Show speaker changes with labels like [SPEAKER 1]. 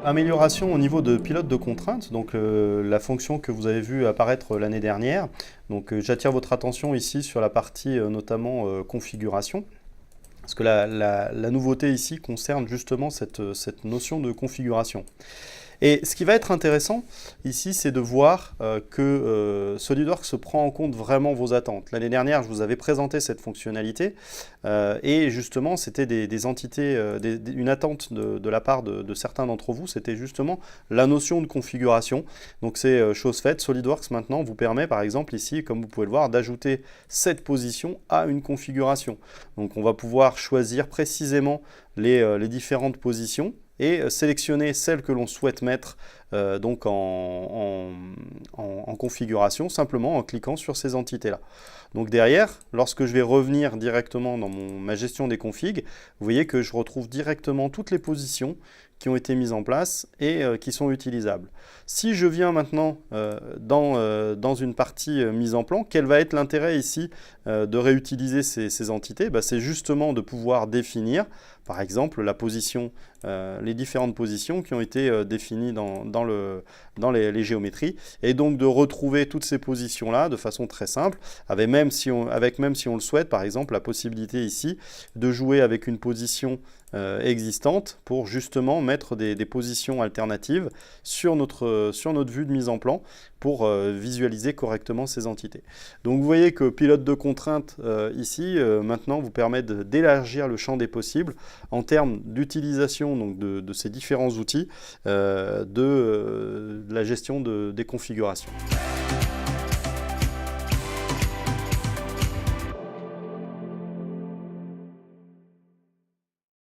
[SPEAKER 1] Amélioration au niveau de pilote de contrainte, donc la fonction que vous avez vue apparaître l'année dernière. Donc j'attire votre attention ici sur la partie notamment configuration. Parce que la nouveauté ici concerne justement cette notion de configuration. Et ce qui va être intéressant ici, c'est de voir que SolidWorks se prend en compte vraiment vos attentes. L'année dernière, je vous avais présenté cette fonctionnalité et justement, c'était des entités, une attente de la part de certains d'entre vous, c'était justement la notion de configuration. Donc c'est chose faite. SolidWorks maintenant vous permet par exemple ici, comme vous pouvez le voir, d'ajouter cette position à une configuration. Donc on va pouvoir choisir précisément les différentes positions et sélectionner celle que l'on souhaite mettre donc en configuration simplement en cliquant sur ces entités-là. Donc derrière, lorsque je vais revenir directement dans ma gestion des configs, vous voyez que je retrouve directement toutes les positions qui ont été mises en place et qui sont utilisables. Si je viens maintenant dans une partie mise en plan, quel va être l'intérêt ici de réutiliser ces entités? C'est justement de pouvoir définir, par exemple, la position, les différentes positions qui ont été définies dans les géométries, et donc de retrouver toutes ces positions-là de façon très simple, avec même si on le souhaite, par exemple, la possibilité ici de jouer avec une position existante pour justement mettre des positions alternatives sur notre vue de mise en plan pour visualiser correctement ces entités. Donc vous voyez que pilote de contrainte ici maintenant vous permet d'élargir le champ des possibles en termes d'utilisation de ces différents outils de la gestion des configurations.